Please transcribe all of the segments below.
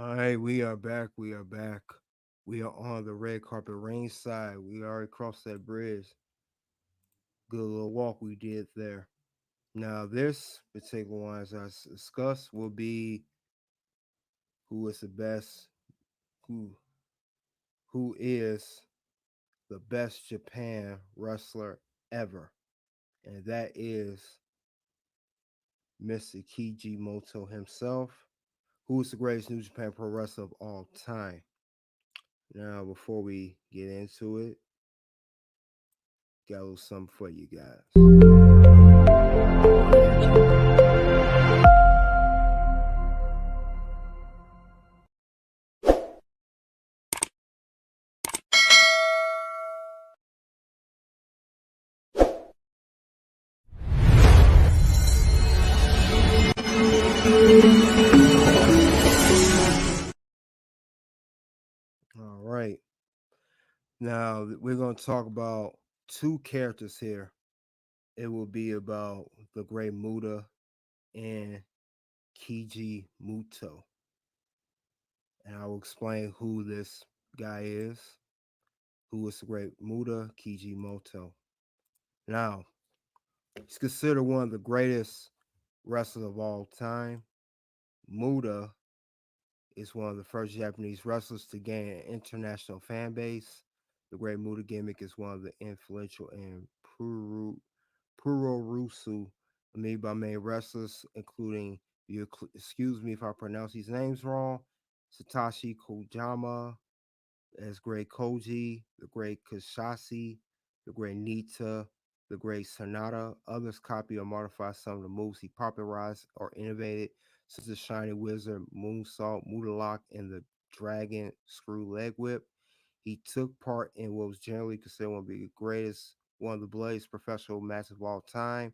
All right, we are back. We are back. We are on the red carpet range side. We already crossed that bridge. Good little walk we did there. Now, this particular one, as I discussed, will be who is the best, who who is the best Japan wrestler ever, and that is Mr. Kiji Moto himself, who is the greatest New Japan Pro Wrestler of all time. Now, before we get into it, got a little something for you guys. All right. Now we're going to talk about two characters here. It will be about the Great Muda and Kiji Muto. And I will explain who this guy is, who is the Great Muda, Kiji Moto. Now, he's considered one of the greatest wrestlers of all time. Muda is one of the first Japanese wrestlers to gain an international fan base. The Great Muda gimmick is one of the influential and Puroresu made by main wrestlers, including, excuse me if I pronounce these names wrong, Satoshi Kojima, as Great Koji, the Great Kashashi, the Great Nita, the Great Sonata. Others copy or modify some of the moves he popularized or innovated, such as Shining Wizard, Moonsault, Mudalock, and the Dragon Screw Leg Whip. He took part in what was generally considered one of the bloodiest professional matches of all time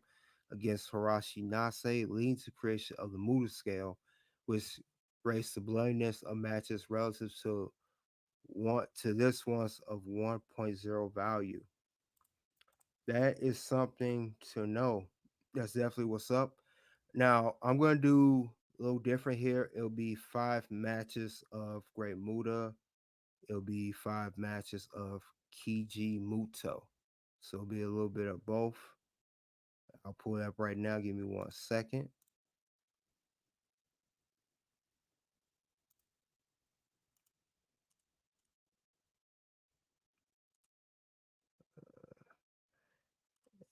against Hiroshi Nase, leading to the creation of the Muda scale, which raised the bloodiness of matches relative to this one's of 1.0 value. That is something to know. That's definitely what's up. Now, I'm going to do a little different here. It'll be 5 matches of Great Muda. It'll be 5 matches of Kiji Muto. So it'll be a little bit of both. I'll pull it up right now. Give me 1 second.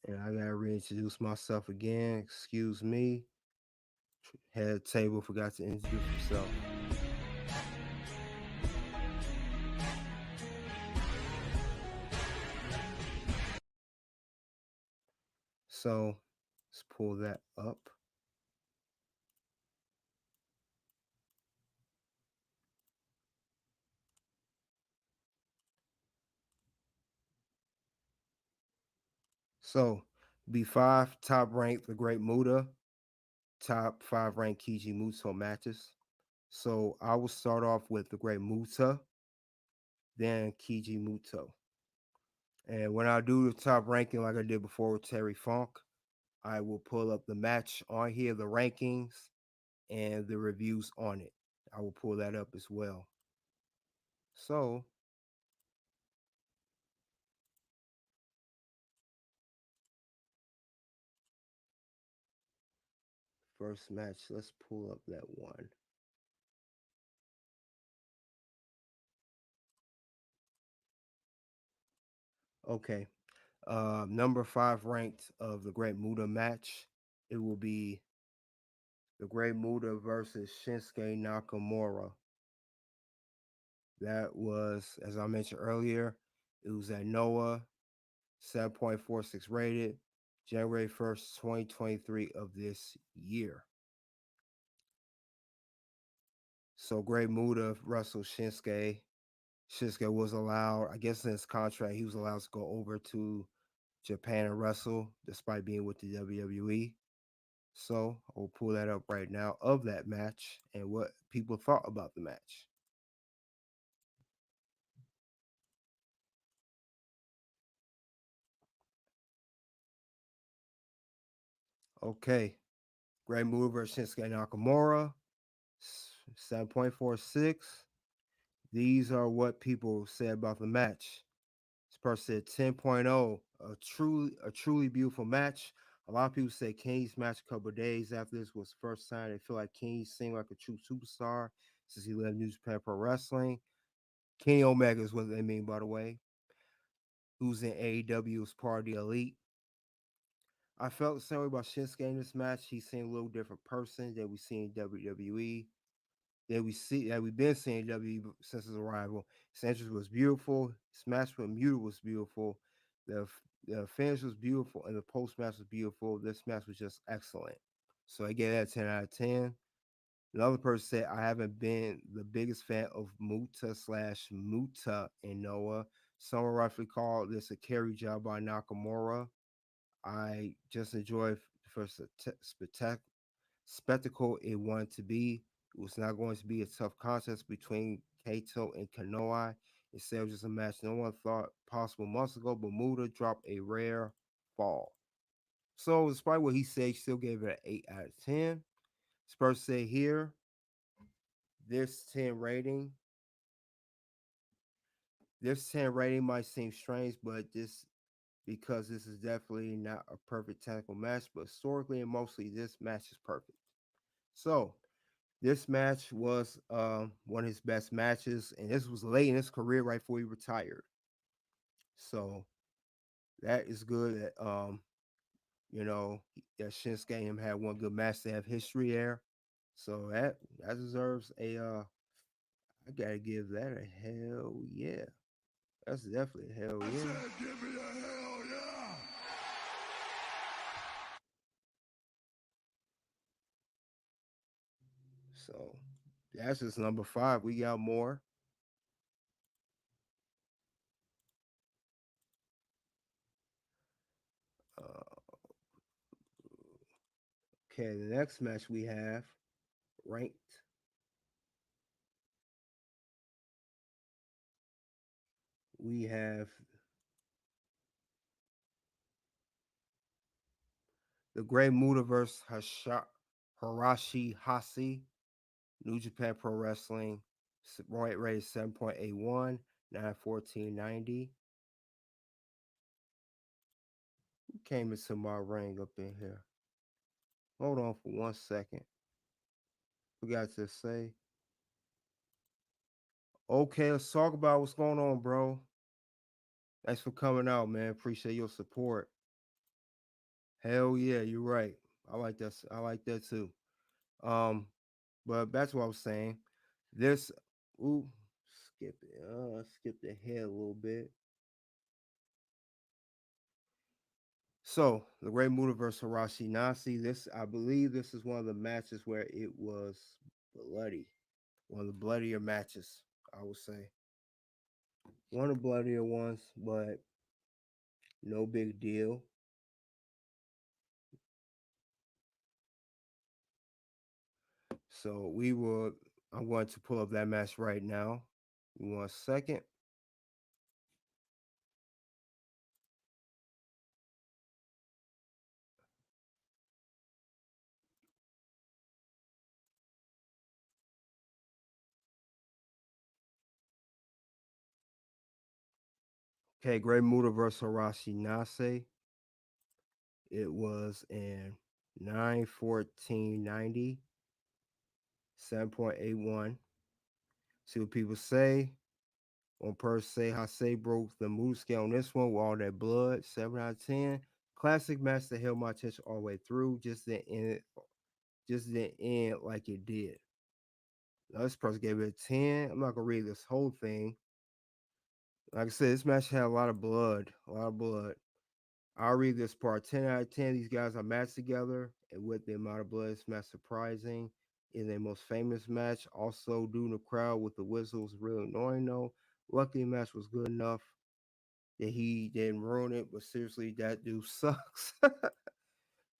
And I got to reintroduce myself again. Excuse me. Head table forgot to introduce himself. So let's pull that up. So B5 top ranked the Great Muda, top 5 ranked Kiji Muto matches. So I will start off with the Great Muta, then Kiji Muto. And when I do the top ranking like I did before with Terry Funk, I will pull up the match on here, the rankings, and the reviews on it. I will pull that up as well. So first match, let's pull up that one. Okay. Number 5 ranked of the Great Muda match. It will be the Great Muda versus Shinsuke Nakamura. That was, as I mentioned earlier, it was at Noah, 7.46 rated, January 1st, 2023 of this year. So Great Muda wrestled Shinsuke. Shinsuke was allowed, I guess in his contract, he was allowed to go over to Japan and wrestle despite being with the WWE. So I'll pull that up right now of that match and what people thought about the match. Okay. Great Muda versus Shinsuke Nakamura. 7.46. These are what people said about the match. This person said 10.0, a truly beautiful match. A lot of people say King's match a couple of days after this was the first time they feel like King seemed like a true superstar since he left New Japan Pro Wrestling. Kenny Omega is what they mean, by the way, who's in AEW as part of the Elite. I felt the same way about Shinsuke in this match. He seemed a little different person than we see in WWE. That we've been seeing in WWE since his arrival. His entrance was beautiful. His match with Muta was beautiful. The the finish was beautiful, and the post match was beautiful. This match was just excellent. So I gave that 10 out of 10. Another person said I haven't been the biggest fan of Muta and Noah. Someone roughly called this a carry job by Nakamura. I just enjoyed the first spectacle it wanted to be. It was not going to be a tough contest between Kato and Kanoai. Instead, it was just a match no one thought possible months ago, but Muda dropped a rare fall. So, despite what he said, he still gave it an 8 out of 10. Spurs say here, this 10 rating, this 10 rating might seem strange, but because this is definitely not a perfect technical match, but historically and mostly this match is perfect. So, this match was one of his best matches, and this was late in his career, right before he retired. So that is good. That that Shinsuke and him had one good match. They have history there, so that deserves a. I gotta give that a hell yeah. That's definitely a hell yeah. I said, give me a hell yeah. So that's just number 5. We got more. Uh, okay, the next match we have ranked. We have the Great Mudaverse Harashi Hasi, New Japan Pro Wrestling, right rated 7.81, 914.90. Who came into my ring up in here? Hold on for 1 second. Forgot to say. Okay, let's talk about what's going on, bro. Thanks for coming out, man. Appreciate your support. Hell yeah, you're right. I like that. I like that too. Um, but that's what I was saying. This, ooh, skip it. Skip ahead a little bit. So the Great Muta versus Harashi Nasi. This, I believe, this is one of the matches where it was bloody. One of the bloodier matches, I would say. One of the bloodier ones, but no big deal. So we will. I'm going to pull up that match right now. 1 second. Okay, Great Muta versus Harashi Nase. It was in 914.90, 7.81. See what people say. One person say Hase broke the mood scale on this one with all that blood. 7 out of 10. Classic match that held my attention all the way through. Just didn't end like it did. Now, this person gave it a 10. I'm not gonna read this whole thing. Like I said, this match had a lot of blood. A lot of blood. I'll read this part. 10 out of 10. These guys are matched together, and with the amount of blood, it's not surprising. In their most famous match, also due to the crowd with the whistles, really annoying though. Luckily, the match was good enough that he didn't ruin it. But seriously, that dude sucks.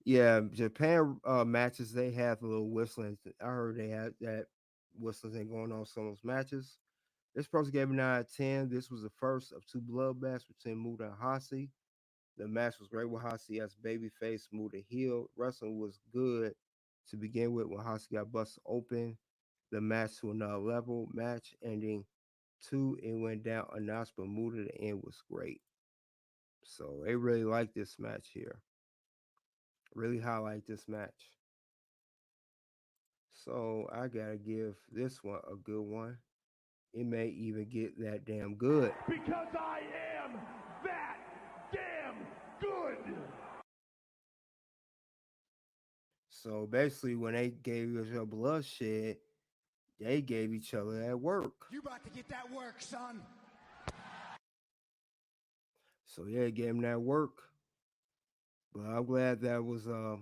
Yeah, Japan matches they have a little whistling. I heard they had that whistling thing going on some of those matches. This person gave it 9 out of 10. This was the first of two bloodbaths between Muda and Hasi. The match was great with Hasi as babyface, Muda heel. Wrestling was good to begin with when Hasi got busted open. the match to another level. Match ending two, it went down a notch, but Muda the end was great. So they really like this match here. Really highlight this match. So I gotta give this one a good one. It may even get that damn good. Because I am that damn good. So basically, when they gave each other bloodshed, they gave each other that work. You about to get that work, son. So yeah, gave him that work. But I'm glad that was a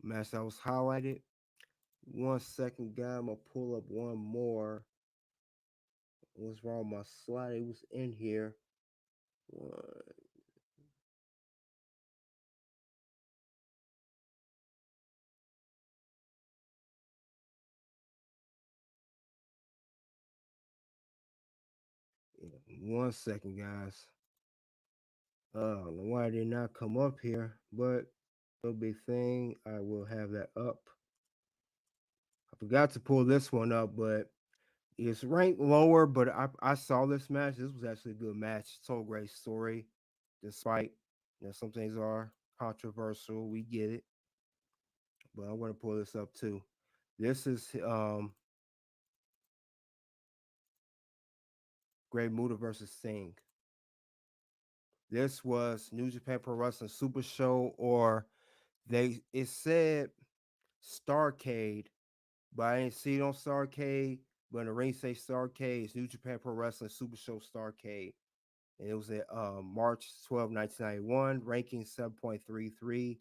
match that was highlighted. 1 second, guy. I'm gonna pull up one more. What's wrong with my slide? It was in here. One, yeah, 1 second, guys. I don't know why it did not come up here, but no big thing. I will have that up. I forgot to pull this one up, but it's ranked lower. But I saw this match. This was actually a good match. Told a great story, despite some things are controversial. We get it, but I'm going to pull this up too. This is Great Muda versus Singh. This was New Japan Pro Wrestling Super Show, or it said Starcade, but I didn't see it on Starcade. But in the ring say Starcade, it's New Japan Pro Wrestling Super Show Starcade. And it was at March 12, 1991, ranking 7.33.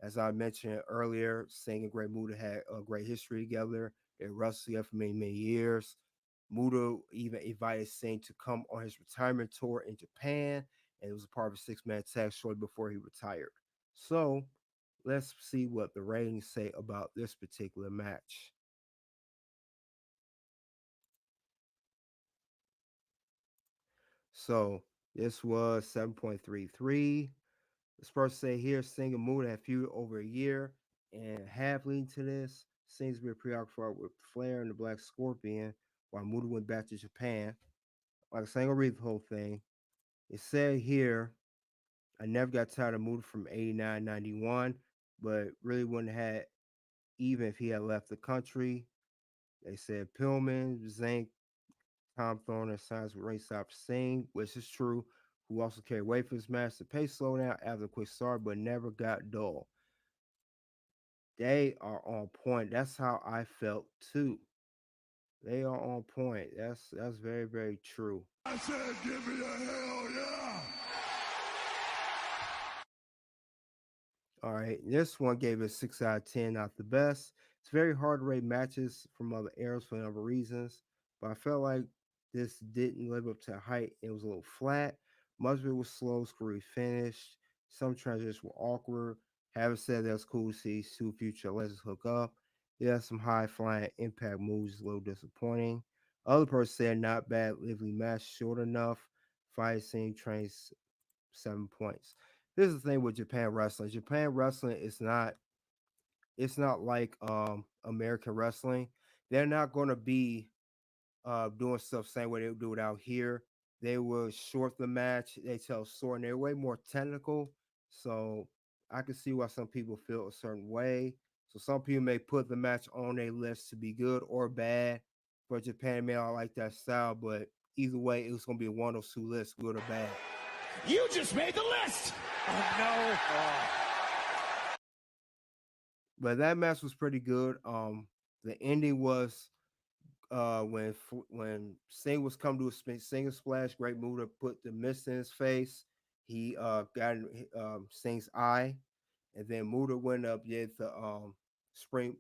As I mentioned earlier, Singh and Great Muda had a great history together. They wrestled together for many, many years. Muda even invited Singh to come on his retirement tour in Japan, and it was a part of a six-man tag shortly before he retired. So let's see what the ratings say about this particular match. So this was 7.33. This person say here, Singh and Muda have feuded over a year and half leading to this. Singh's been preoccupied with Flair and the Black Scorpion while Muda went back to Japan. Like I said, I'm gonna read the whole thing. It said here, I never got tired of Muda from 89, 91, but really wouldn't have had even if he had left the country. They said Pillman, Zank, Tom Thorne, and signs with ringside for Singh, which is true, who also carried weight for his match. The pace slowed down after a quick start, but never got dull. They are on point. That's how I felt too. They are on point. That's very, very true. I said, give me a hell yeah. All right, this one gave it 6 out of 10, not the best. It's very hard to rate matches from other eras for a number of reasons, but I felt like this didn't live up to the hype. It was a little flat. Much of it was slow, screwy finished. Some transitions were awkward. Having said that, it's cool to see two future legends hook up. Yeah, some high flying impact moves, a little disappointing. Other person said not bad, lively match, short enough. Fight scene trains 7 points. This is the thing with Japan wrestling. Japan wrestling is not it's not like American wrestling. They're not gonna be doing stuff same way they do it out here. They will short the match, they tell story, and they're way more technical. So I can see why some people feel a certain way. So some people may put the match on their list to be good or bad. For Japan may not like that style, but either way, it was gonna be one of those two lists, good or bad. You just made the list. Oh no. But that match was pretty good. The ending was when Singh was come to a Singh splash, Great Muda put the mist in his face. He got in Singh's eye, and then Muda went up, did the spring.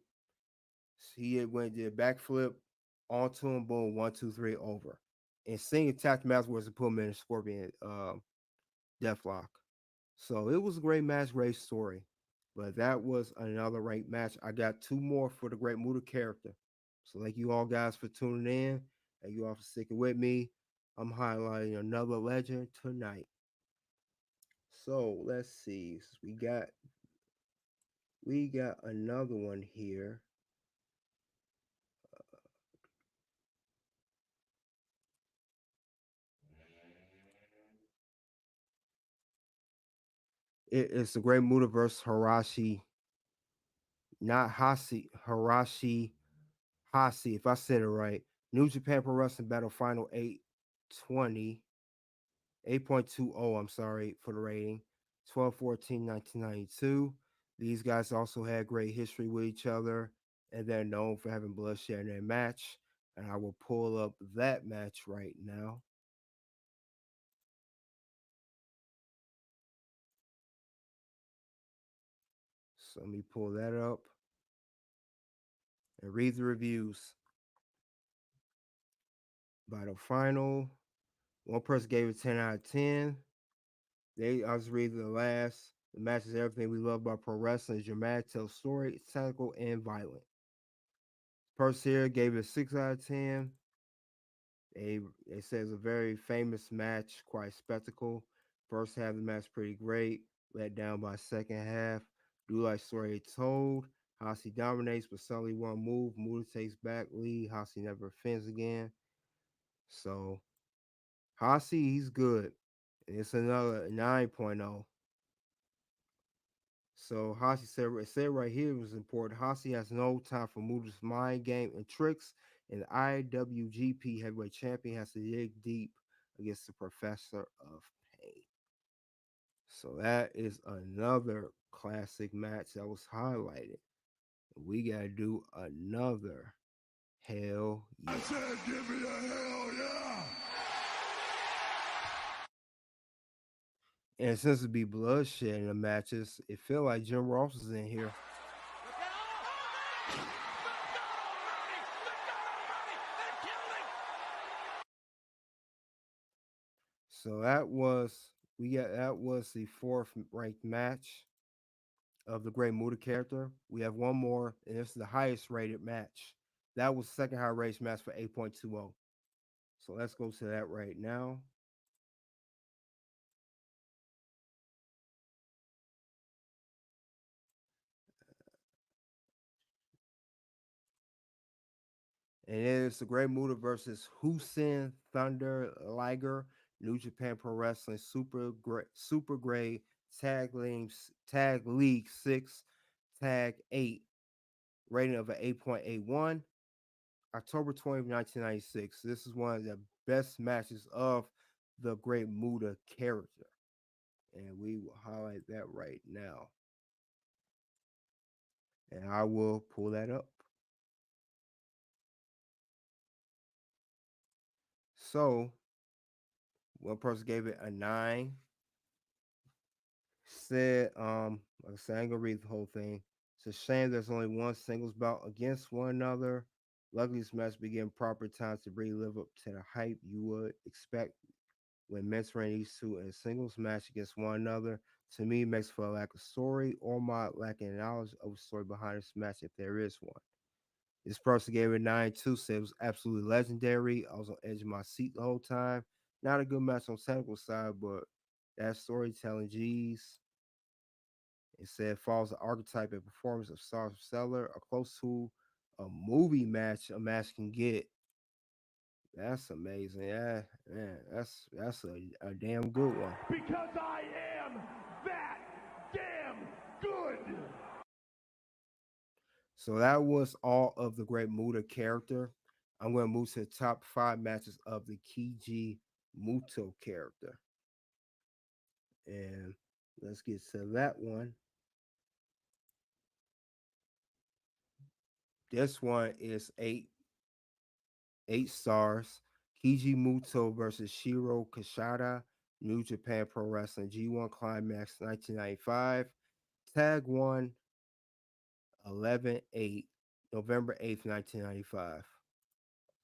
He went did a backflip onto him, boom, 1, 2, 3, over. And Singh attacked him afterwards and put him in a scorpion deathlock. So it was a great match, great story. But that was another ranked match. I got two more for the Great Muda character. So thank you all guys for tuning in. Thank you all for sticking with me. I'm highlighting another legend tonight. So let's see. We got another one here. It's the Great Muta versus Harashi, not Harashi Hasi, if I said it right. New Japan Pro Wrestling Battle Final 820, 8.20, I'm sorry for the rating. 12/14/1992. These guys also had great history with each other, and they're known for having bloodshed in their match. And I will pull up that match right now. So let me pull that up and read the reviews. Battle Final. One person gave it 10 out of 10. I was reading the last. The match is everything we love about pro wrestling. It's dramatic, tells story, it's technical, and violent. Person here gave it a 6 out of 10. They say it's a very famous match, quite spectacle. First half of the match pretty great. Let down by second half. Do like story told. Hasi dominates, but suddenly one move. Muda takes back lead. Hasi never offends again. So Hasi, he's good. It's another 9.0. So Hasi said right here was important. Hasi has no time for Muda's mind game and tricks, and the IWGP Heavyweight Champion has to dig deep against the Professor of Pain. So that is another classic match that was highlighted. We gotta do another hell yeah. I said, give me a hell yeah. And since it be bloodshed in the matches, it feel like Jim Ross is in here. So that was the fourth ranked match of the Great Muta character. We have one more, and this is the highest rated match. That was the second high rated match for 8.20. So let's go to that right now. And it is the Great Muta versus Hussein Thunder Liger, New Japan Pro Wrestling Super Grade Tag League 6, Tag 8, rating of an 8.81. October 20th, 1996. This is one of the best matches of the Great Muta character. And we will highlight that right now. And I will pull that up. So, one person gave it a 9. Said, like I said, I ain't gonna read the whole thing. It's a shame there's only one singles bout against one another. Luckily, this match began proper times to really live up to the hype you would expect when men's ran these two in a singles match against one another. To me, makes for a lack of story or my lacking knowledge of the story behind this match if there is one. This person gave it 9-2, said it was absolutely legendary. I was on the edge of my seat the whole time. Not a good match on the technical side, but that storytelling, geez. It said follows the archetype and performance of Star Seller, are close to a movie match a match can get. That's amazing. Yeah, man, that's a damn good one. Because I am that damn good. So that was all of the Great Muta character. I'm going to move to the top 5 matches of the Kiji Muto character. And let's get to that one. This one is eight stars. Kiji Muto versus Shiro Kashida, New Japan Pro Wrestling G1 Climax 1995. Tag 1, 11/8, November 8th, 1995.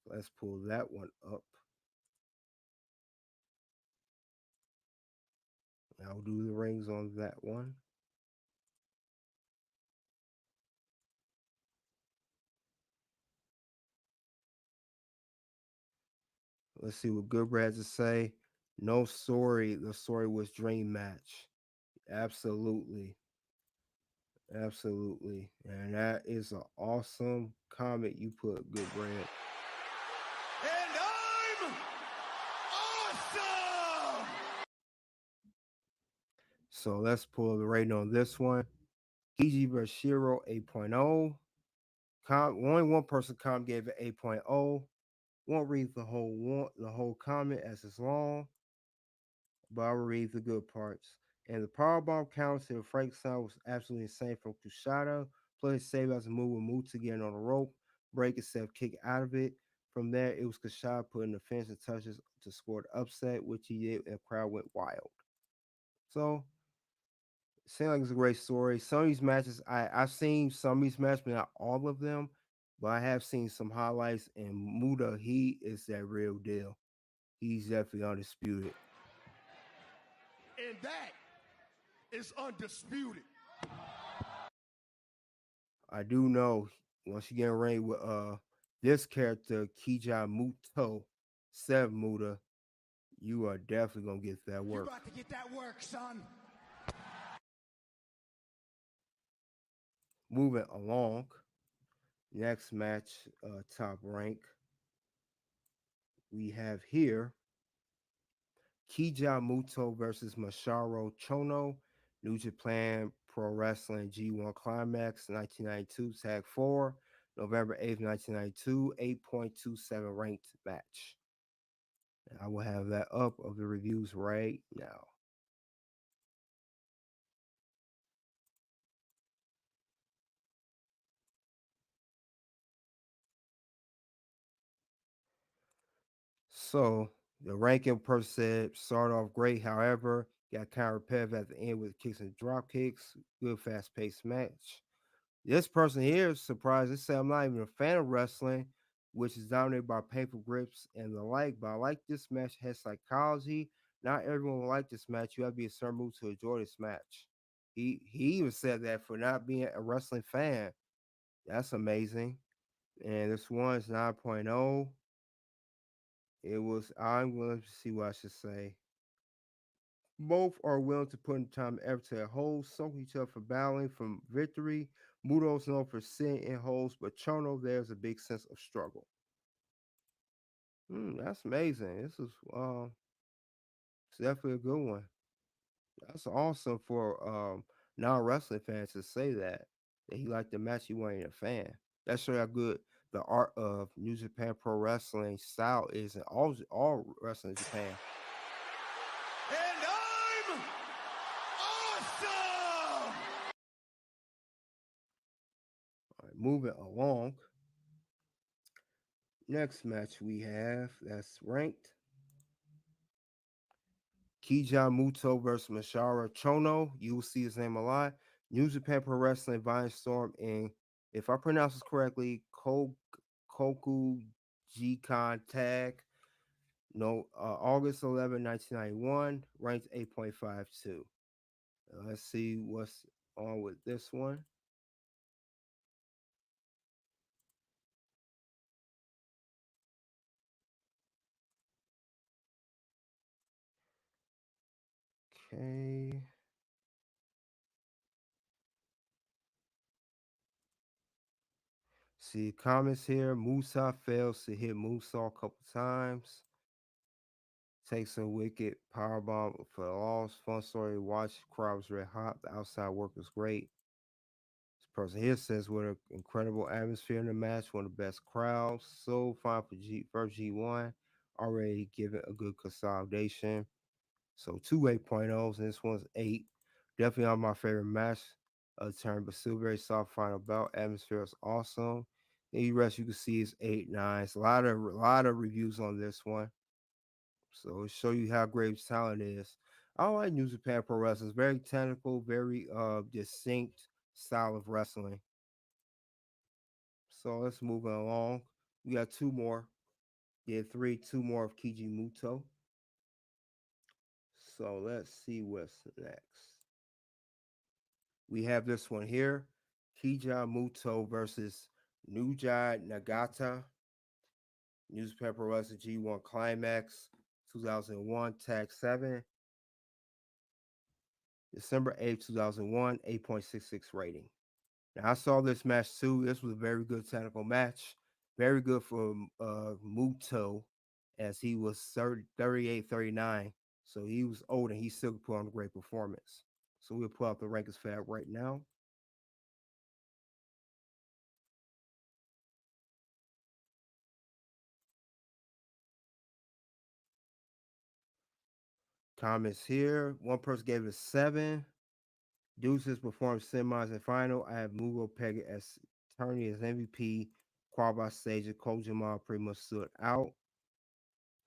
Let's pull that one up. I'll do the rings on that one. Let's see what Goodbread has to say. No story. The story was dream match. Absolutely. Absolutely. And that is an awesome comment you put, Goodbread. And I'm awesome! So let's pull the rating on this one. Kiji versus Shiro 8.0. Only one person comment gave it 8.0. Won't read the whole comment as it's long, but I'll read the good parts. And the powerbomb counter to the Frank sound was absolutely insane from Kushida. Plus, save as a move with Muta getting on the rope, break itself, kick out of it. From there, it was Kushida putting the finishing touches to score the upset, which he did, and the crowd went wild. So, it seems like it's a great story. Some of these matches, I've seen some of these matches, but not all of them. But I have seen some highlights, and Muta, he is that real deal. He's definitely undisputed. And that is undisputed. I do know once you get in ring with this character, Kija Muto, Sev Muta, you are definitely gonna get that You work. about to get that work, son. Moving along, next match, top rank, we have here Kija Muto versus Masaru Chono, New Japan Pro Wrestling G1 Climax 1992, Tag 4, November 8th, 1992, 8.27 ranked match. I will have that up of the reviews right now. So the ranking per said started off great, however, got kind of repetitive at the end with kicks and drop kicks. Good fast paced match. This person here is surprised. They say I'm not even a fan of wrestling, which is dominated by painful grips and the like. But I like this match has psychology. Not everyone will like this match. You have to be a certain mood to enjoy this match. He even said that for not being a wrestling fan. That's amazing. And this one's 9.0. It was, I'm going to see what I should say. Both are willing to put in time and effort to hold, soak each other for battling from victory. Muto's known for sitting in holes, but Chono, there's a big sense of struggle. That's amazing. This is it's definitely a good one. That's awesome for non wrestling fans to say that he liked the match. He wasn't a fan. That shows how good the art of New Japan Pro Wrestling style is in all wrestling in Japan. And I'm awesome! All right, moving along. Next match we have that's ranked Kija Muto versus Mashara Chono. You will see his name a lot. New Japan Pro Wrestling Vine Storm in, if I pronounce this correctly, Koku G-Con Tag. No, August 11, 1991, ranked 8.52. Let's see what's on with this one. Okay. See comments here. Musa fails to hit Musa a couple times. Takes a wicked power bomb for the loss. Fun story. Watch crowd was red hot. The outside work was great. This person here says what an incredible atmosphere in the match. One of the best crowds. So fine for first G1. Already given a good consolidation. So two 8.0s, and this one's 8. Definitely on my favorite match of the turn, but still very soft final belt. Atmosphere is awesome. The rest you can see is 8, 9. It's a lot of reviews on this one. So it show you how great talent is. I like New Japan Pro Wrestling. It's very technical, very distinct style of wrestling. So let's move along. We got two more. Yeah, two more of Kiji Muto. So let's see what's next. We have this one here. Kija Muto versus Nujai Nagata. Newspaper Wrestling G1 Climax 2001 Tag 7. December 8th, 2001, 8.66 rating. Now, I saw this match too. This was a very good technical match. Very good for Muto as he was 38, 39. So he was old and he still put on a great performance. So we'll pull out the rankings for that right now. Comments here. One person gave it a 7. Deuces performed semis and final. I have Mugo Pega as attorney as MVP. Qualified stage of Coach Jamal pretty much stood out.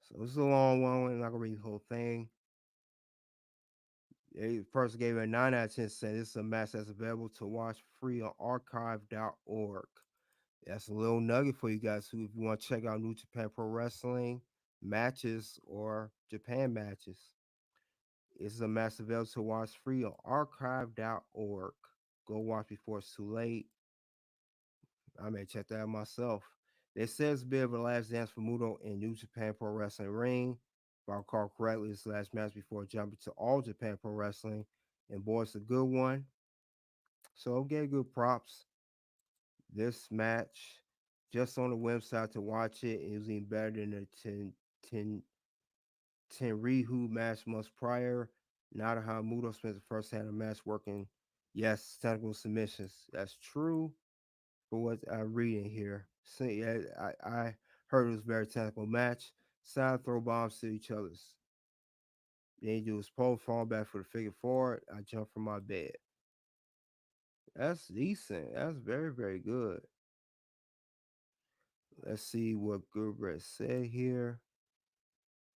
So this is a long one. I'm not gonna read the whole thing. The person gave it a 9 out of 10, saying this is a match that's available to watch free on archive.org. That's a little nugget for you guys who, if you want to check out New Japan Pro Wrestling matches or Japan matches. It's a match available to watch free on archive.org. Go watch before it's too late. I may check that out myself. They said it's a bit of a last dance for Muto in New Japan Pro Wrestling ring. If I recall correctly, it's the last match before jumping to All Japan Pro Wrestling. And boy, it's a good one. So I'll get good props. This match, just on the website to watch it, it was even better than the 10 match months prior. Nadaha Muto spent the first hand of the match working, yes, technical submissions. That's true. For what I'm reading here. See, I heard it was a very technical match. Side throw bombs to each other's. Then you do his pole, fall back for the figure four. I jump from my bed. That's decent. That's very, very good. Let's see what Goodrich said here.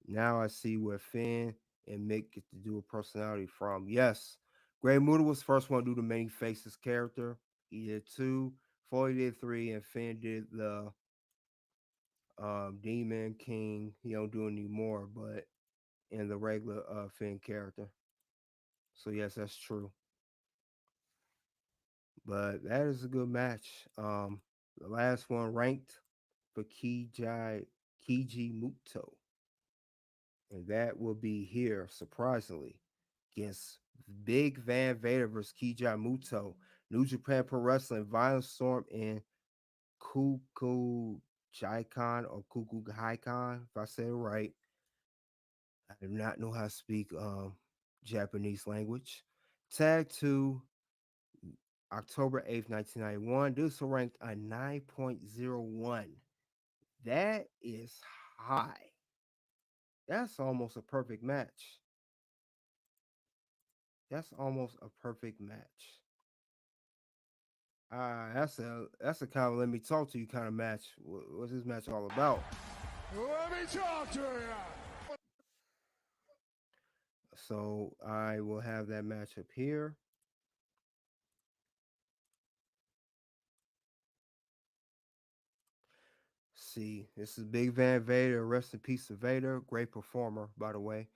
Now I see where Finn and Mick get to do a personality from. Yes, Grey Muda was the first one to do the many faces character. He did 2, Foley did 3, and Finn did the Demon King. He don't do any more, but in the regular Finn character. So yes, that's true. But that is a good match. The last one ranked for Kiji Muto, and that will be here surprisingly against Big Van Vader versus Kiji Muto. New Japan Pro Wrestling, Violent Storm, and Kuku Jaikon or Kuku Haikon, if I said it right. I do not know how to speak Japanese language. Tag 2, October 8th, 1991. This was ranked a 9.01. That is high. That's almost a perfect match. That's almost a perfect match. That's a kind of let me talk to you kind of match. What's this match all about? Let me talk to you. So I will have that match up here. See, this is Big Van Vader. Rest in peace to Vader. Great performer, by the way.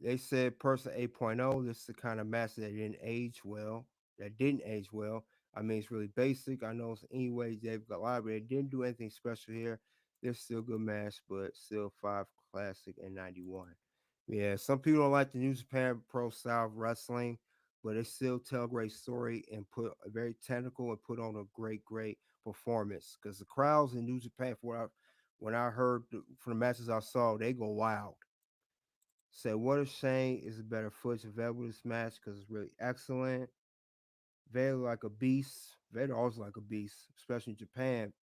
They said person 8.0. This is the kind of match that didn't age well. That didn't age well. I mean, it's really basic. I know it's anyway. They've got a lot, but they didn't do anything special here. They're still a good match, but still 5 classic and 91. Yeah, some people don't like the New Japan Pro style of wrestling, but they still tell a great story and put a very technical and put on a great performance. Because the crowds in New Japan, when I heard from the matches I saw, they go wild. Say what a shame is a better footage available this match because it's really excellent. Vader like a beast. Vader always like a beast, especially in Japan.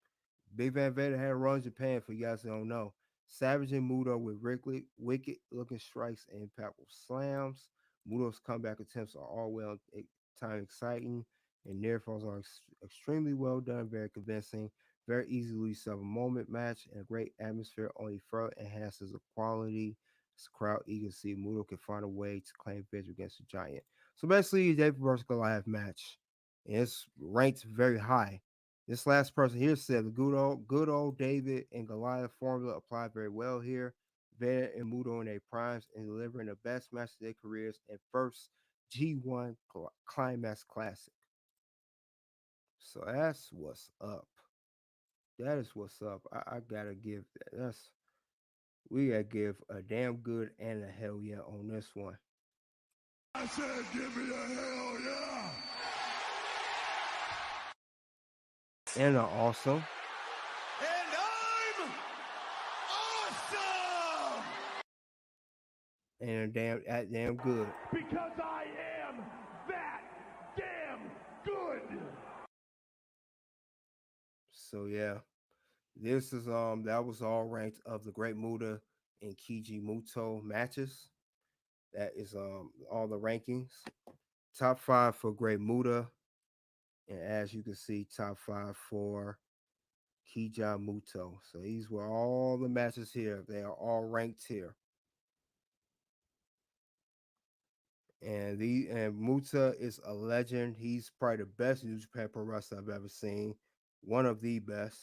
Big Van Vader had a run in Japan for you guys that don't know. Savage and Muto with wicked looking strikes and impactful slams. Muto's comeback attempts are all well time exciting, and near falls are extremely well done, very convincing, very easily sub a moment match, and a great atmosphere only further enhances the quality. As the crowd eager to see Muto can find a way to claim victory against the Giant. So basically, David versus Goliath match. And it's ranked very high. This last person here said the good old David and Goliath formula applied very well here. Vader and Muto in their primes and delivering the best match of their careers and first G1 Climax Classic. So that's what's up. That is what's up. I gotta give that's we gotta give a damn good and a hell yeah on this one. I said, give me a hell yeah. And awesome. And I'm awesome. And damn good. Because I am that So yeah, this is that was all ranked of the Great Muta and Kiji Muto matches. That is all the rankings. Top five for Great Muta, and as you can see, top five for Kija Muto. So these were all the matches here. They are all ranked here. And Muta is a legend. He's probably the best New Japan Pro wrestler I've ever seen. One of the best.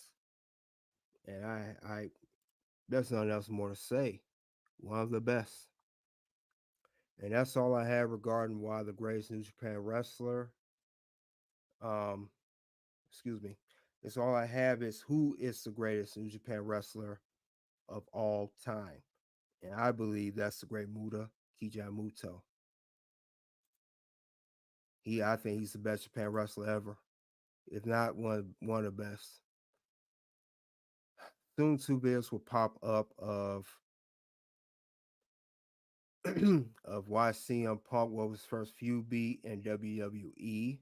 And I there's nothing else more to say. One of the best. And that's all I have regarding why the greatest New Japan wrestler. Um, excuse me. That's all I have is who is the greatest New Japan wrestler of all time. And I believe that's the great Muta, Kija Muto. I think he's the best Japan wrestler ever, if not one of the best. Soon two videos will pop up of of why CM Punk what was first feud beat in WWE,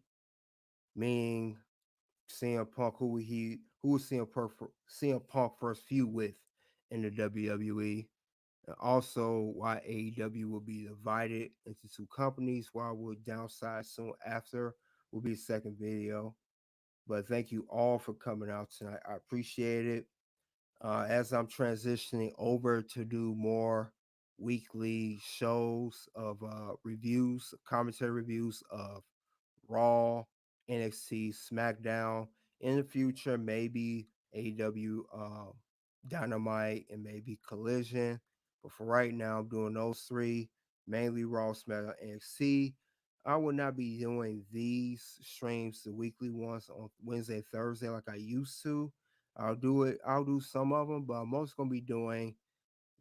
meaning CM Punk who was CM Punk first feud with in the WWE, and also why AEW will be divided into two companies, why we'll downsize soon after will be the second video. But thank you all for coming out tonight. I appreciate it. As I'm transitioning over to do more weekly shows of reviews, commentary reviews of Raw, NXT, SmackDown. In the future, maybe AEW Dynamite and maybe Collision. But for right now, I'm doing those three, mainly Raw, SmackDown, NXT. I will not be doing these streams, the weekly ones on Wednesday, Thursday, like I used to. I'll do it. I'll do some of them, but I'm most gonna be doing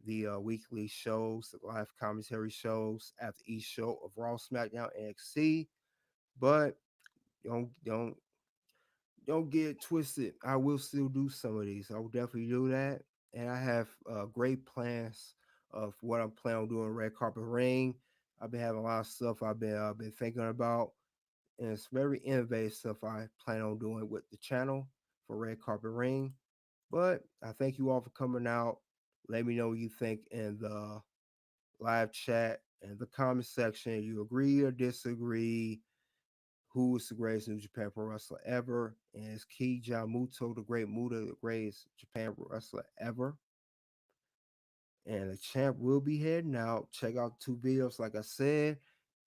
the weekly shows, the live commentary shows after each show of Raw, SmackDown, NXT. But don't don't don't get twisted. I will still do some of these. I will definitely do that, and I have great plans of what I'm planning on doing. Red Carpet Ring. I've been having a lot of stuff I've been thinking about, and it's very innovative stuff I plan on doing with the channel for Red Carpet Ring. But I thank you all for coming out. Let me know what you think in the live chat and the comment section. You agree or disagree? Who is the greatest New Japan Pro wrestler ever? And is Kija Muto the great Muta the greatest Japan wrestler ever? And the champ will be heading out. Check out two videos, like I said.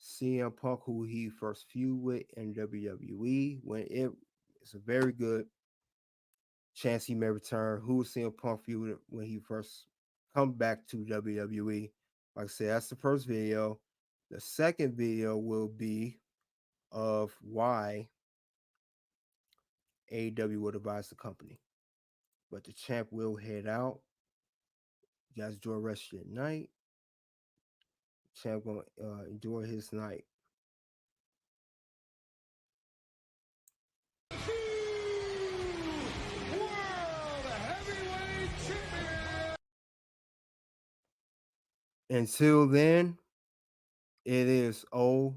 CM Punk, who he first feud with in WWE, it's a very good chance he may return. Who was CM Punk feud when he first come back to WWE? Like I said, that's the first video. The second video will be of why AEW will advise the company. But the champ will head out. You guys enjoy the rest of your night. Champ gonna enjoy his night. World Heavyweight Champion. Until then, it is OU